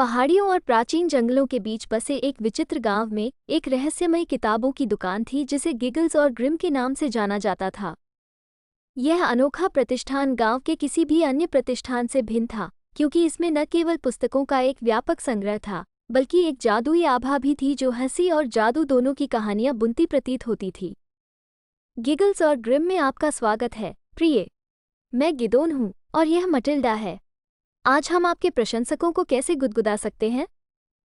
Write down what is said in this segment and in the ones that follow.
पहाड़ियों और प्राचीन जंगलों के बीच बसे एक विचित्र गांव में एक रहस्यमय किताबों की दुकान थी जिसे गिगल्स और ग्रिम के नाम से जाना जाता था। यह अनोखा प्रतिष्ठान गांव के किसी भी अन्य प्रतिष्ठान से भिन्न था, क्योंकि इसमें न केवल पुस्तकों का एक व्यापक संग्रह था, बल्कि एक जादुई आभा भी थी जो हंसी और जादू दोनों की कहानियां बुनती प्रतीत होती थी। गिगल्स और ग्रिम में आपका स्वागत है, प्रिय। मैं गिदोन हूँ और यह मटिल्डा है। आज हम आपके प्रशंसकों को कैसे गुदगुदा सकते हैं?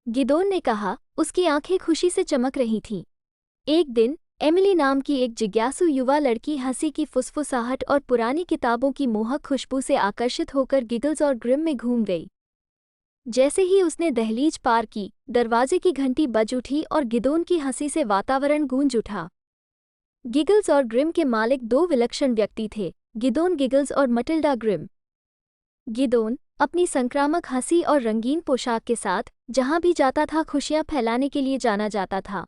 गिदोन ने कहा, उसकी आंखें खुशी से चमक रही थीं। एक दिन एमिली नाम की एक जिज्ञासु युवा लड़की हंसी की फुसफुसाहट और पुरानी किताबों की मोहक खुशबू से आकर्षित होकर गिगल्स और ग्रिम में घूम गई। जैसे ही उसने दहलीज पार की, दरवाजे की घंटी बज उठी और गिदोन की हंसी से वातावरण गूंज उठा। गिगल्स और ग्रिम के मालिक दो विलक्षण व्यक्ति थे, गिदोन गिगल्स और मटिल्डा ग्रिम। गिदोन अपनी संक्रामक हंसी और रंगीन पोशाक के साथ जहां भी जाता था खुशियां फैलाने के लिए जाना जाता था।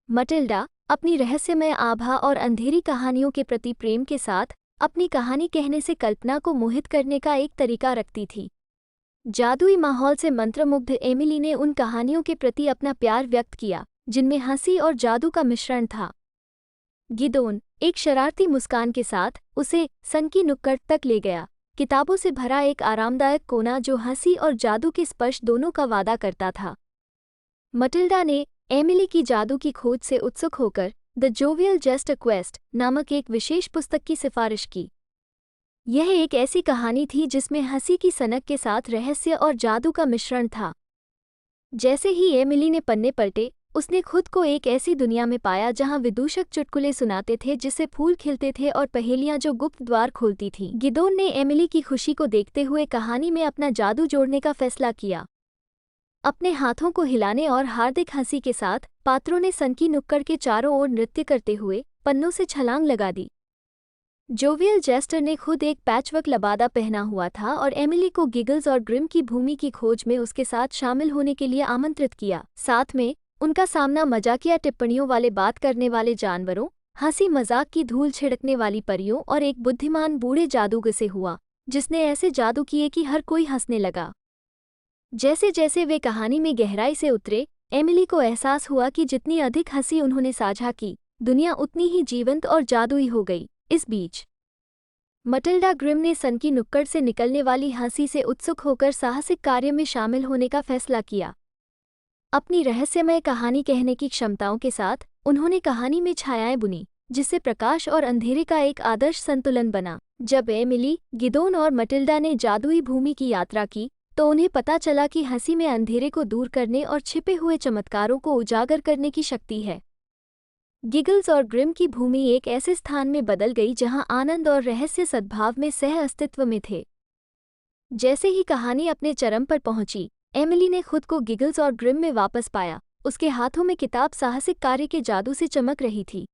मटिल्डा अपनी रहस्यमय आभा और अंधेरी कहानियों के प्रति प्रेम के साथ अपनी कहानी कहने से कल्पना को मोहित करने का एक तरीका रखती थी। जादुई माहौल से मंत्रमुग्ध एमिली ने उन कहानियों के प्रति अपना प्यार व्यक्त किया जिनमें हंसी और जादू का मिश्रण था। गिदोन एक शरारती मुस्कान के साथ उसे सन की नुक्कड़ तक ले गया, किताबों से भरा एक आरामदायक कोना जो हंसी और जादू के स्पर्श दोनों का वादा करता था। मटिल्डा ने एमिली की जादू की खोज से उत्सुक होकर द जोवियल जेस्ट क्वेस्ट नामक एक विशेष पुस्तक की सिफारिश की। यह एक ऐसी कहानी थी जिसमें हंसी की सनक के साथ रहस्य और जादू का मिश्रण था। जैसे ही एमिली ने पन्ने पलटे, उसने खुद को एक ऐसी दुनिया में पाया जहां विदूषक चुटकुले सुनाते थे, जिससे फूल खिलते थे और पहेलियां जो गुप्त द्वार खोलती थीं। गिदोन ने एमिली की खुशी को देखते हुए कहानी में अपना जादू जोड़ने का फैसला किया। अपने हाथों को हिलाने और हार्दिक हंसी के साथ पात्रों ने सन की नुक्कड़ के चारों ओर नृत्य करते हुए पन्नों से छलांग लगा दी। जोवियल जेस्टर ने खुद एक पैचवर्क लबादा पहना हुआ था और एमिली को गिगल्स और ग्रिम की भूमि की खोज में उसके साथ शामिल होने के लिए आमंत्रित किया। साथ में उनका सामना मजाकिया टिप्पणियों वाले बात करने वाले जानवरों, हंसी मजाक की धूल छिड़कने वाली परियों और एक बुद्धिमान बूढ़े जादूगर से हुआ, जिसने ऐसे जादू किए कि हर कोई हंसने लगा। जैसे जैसे वे कहानी में गहराई से उतरे, एमिली को एहसास हुआ कि जितनी अधिक हंसी उन्होंने साझा की, दुनिया उतनी ही जीवंत और जादुई हो गई। इस बीच मटिल्डा ग्रिम ने सन की नुक्कड़ से निकलने वाली हंसी से उत्सुक होकर साहसिक कार्य में शामिल होने का फैसला किया। अपनी रहस्यमय कहानी कहने की क्षमताओं के साथ उन्होंने कहानी में छायाएं बुनी, जिससे प्रकाश और अंधेरे का एक आदर्श संतुलन बना। जब एमिली, गिदोन और मटिल्डा ने जादुई भूमि की यात्रा की, तो उन्हें पता चला कि हंसी में अंधेरे को दूर करने और छिपे हुए चमत्कारों को उजागर करने की शक्ति है। गिगल्स और ग्रिम की भूमि एक ऐसे स्थान में बदल गई जहां आनंद और रहस्य सद्भाव में सह अस्तित्व में थे। जैसे ही कहानी अपने चरम पर पहुंची, एमिली ने खुद को गिगल्स और ग्रिम में वापस पाया। उसके हाथों में किताब साहसिक कार्य के जादू से चमक रही थी।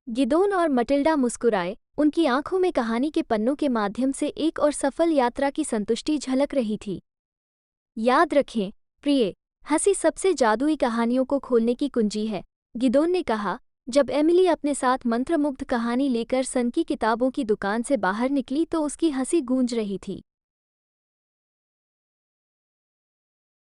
गिदोन और मटिल्डा मुस्कुराए, उनकी आंखों में कहानी के पन्नों के माध्यम से एक और सफल यात्रा की संतुष्टि झलक रही थी। याद रखें, प्रिय, हंसी सबसे जादुई कहानियों को खोलने की कुंजी है, गिदोन ने कहा, जब एमिली अपने साथ मंत्रमुग्ध कहानी लेकर सन की किताबों की दुकान से बाहर निकली तो उसकी हंसी गूंज रही थी।